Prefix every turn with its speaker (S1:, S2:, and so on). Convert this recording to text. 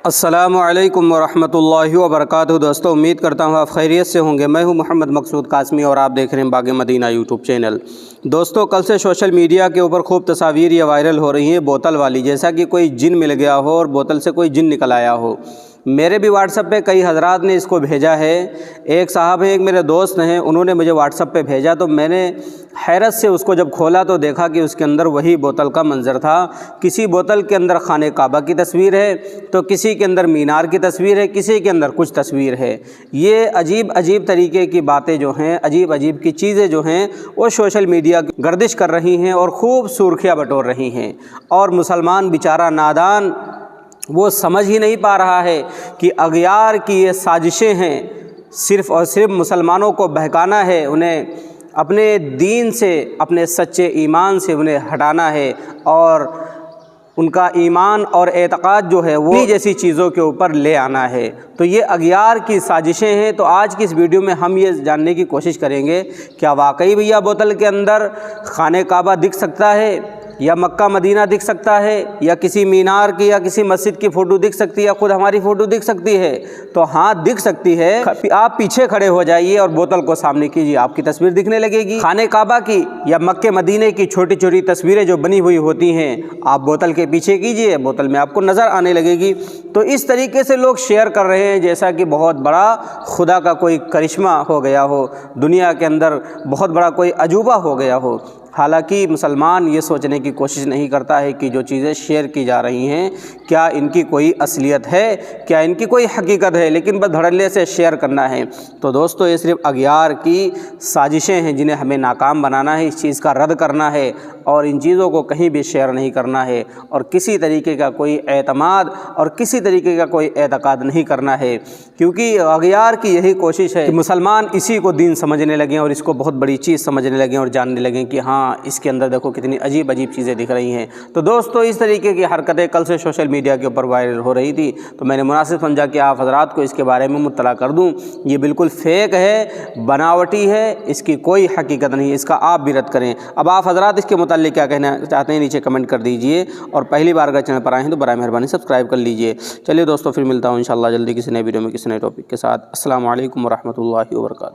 S1: السلام علیکم ورحمۃ اللہ وبرکاتہ۔ دوستو امید کرتا ہوں آپ خیریت سے ہوں گے۔ میں ہوں محمد مقصود قاسمی اور آپ دیکھ رہے ہیں باغ مدینہ یوٹیوب چینل۔ دوستو کل سے سوشل میڈیا کے اوپر خوب تصاویر یہ وائرل ہو رہی ہیں بوتل والی، جیسا کہ کوئی جن مل گیا ہو اور بوتل سے کوئی جن نکل آیا ہو۔ میرے بھی واٹس ایپ پہ کئی حضرات نے اس کو بھیجا ہے۔ ایک صاحب ہیں، ایک میرے دوست ہیں، انہوں نے مجھے واٹس ایپ پہ بھیجا تو میں نے حیرت سے اس کو جب کھولا تو دیکھا کہ اس کے اندر وہی بوتل کا منظر تھا۔ کسی بوتل کے اندر خانہ کعبہ کی تصویر ہے تو کسی کے اندر مینار کی تصویر ہے، کسی کے اندر کچھ تصویر ہے۔ یہ عجیب عجیب طریقے کی باتیں جو ہیں، عجیب عجیب کی چیزیں جو ہیں وہ سوشل میڈیا گردش کر رہی ہیں اور خوب سرخیاں بٹور رہی ہیں، اور مسلمان بیچارہ نادان وہ سمجھ ہی نہیں پا رہا ہے کہ اغیار کی یہ سازشیں ہیں، صرف اور صرف مسلمانوں کو بہکانا ہے، انہیں اپنے دین سے، اپنے سچے ایمان سے انہیں ہٹانا ہے، اور ان کا ایمان اور اعتقاد جو ہے وہ جیسی چیزوں کے اوپر لے آنا ہے۔ تو یہ اغیار کی سازشیں ہیں۔ تو آج کی اس ویڈیو میں ہم یہ جاننے کی کوشش کریں گے کیا واقعی بھیا بوتل کے اندر خانہ کعبہ دکھ سکتا ہے، یا مکہ مدینہ دکھ سکتا ہے، یا کسی مینار کی یا کسی مسجد کی فوٹو دکھ سکتی ہے، یا خود ہماری فوٹو دکھ سکتی ہے؟ تو ہاں دکھ سکتی ہے۔ آپ پیچھے کھڑے ہو جائیے اور بوتل کو سامنے کیجیے، آپ کی تصویر دکھنے لگے گی۔ خانہ کعبہ کی یا مکہ مدینہ کی چھوٹی چھوٹی تصویریں جو بنی ہوئی ہوتی ہیں، آپ بوتل کے پیچھے کیجیے، بوتل میں آپ کو نظر آنے لگے گی۔ تو اس طریقے سے لوگ شیئر کر رہے ہیں جیسا کہ بہت بڑا خدا کا کوئی کرشمہ ہو گیا ہو، دنیا کے اندر بہت بڑا کوئی عجوبہ ہو گیا ہو۔ حالانکہ مسلمان یہ سوچنے کی کوشش نہیں کرتا ہے کہ جو چیزیں شیئر کی جا رہی ہیں کیا ان کی کوئی اصلیت ہے، کیا ان کی کوئی حقیقت ہے، لیکن بس دھڑلے سے شیئر کرنا ہے۔ تو دوستو یہ صرف اغیار کی سازشیں ہیں جنہیں ہمیں ناکام بنانا ہے، اس چیز کا رد کرنا ہے، اور ان چیزوں کو کہیں بھی شیئر نہیں کرنا ہے، اور کسی طریقے کا کوئی اعتماد اور کسی طریقے کا کوئی اعتقاد نہیں کرنا ہے، کیونکہ اغیار کی یہی کوشش ہے کہ مسلمان اسی کو دین سمجھنے لگیں اور اس کو بہت بڑی چیز سمجھنے لگیں اور جاننے لگیں کہ ہاں اس کے اندر دیکھو کتنی عجیب عجیب چیزیں دکھ رہی ہیں۔ تو دوستو اس طریقے کی حرکتیں کل سے سوشل میڈیا کے اوپر وائرل ہو رہی تھی، تو میں نے مناسب سمجھا کہ آپ حضرات کو اس کے بارے میں مطلع کر دوں۔ یہ بالکل فیک ہے، بناوٹی ہے، اس کی کوئی حقیقت نہیں، اس کا آپ بھی رد کریں۔ اب آپ حضرات اس کے متعلق کیا کہنا چاہتے ہیں نیچے کمنٹ کر دیجئے، اور پہلی بار اگر چینل پر آئے ہیں تو برائے مہربانی سبسکرائب کر لیجئے۔ چلیے دوستو پھر ملتا ہوں انشاءاللہ جلدی کسی نئے ویڈیو میں کسی نئے ٹاپک کے ساتھ۔ السلام علیکم ورحمۃ اللہ وبرکاتہ۔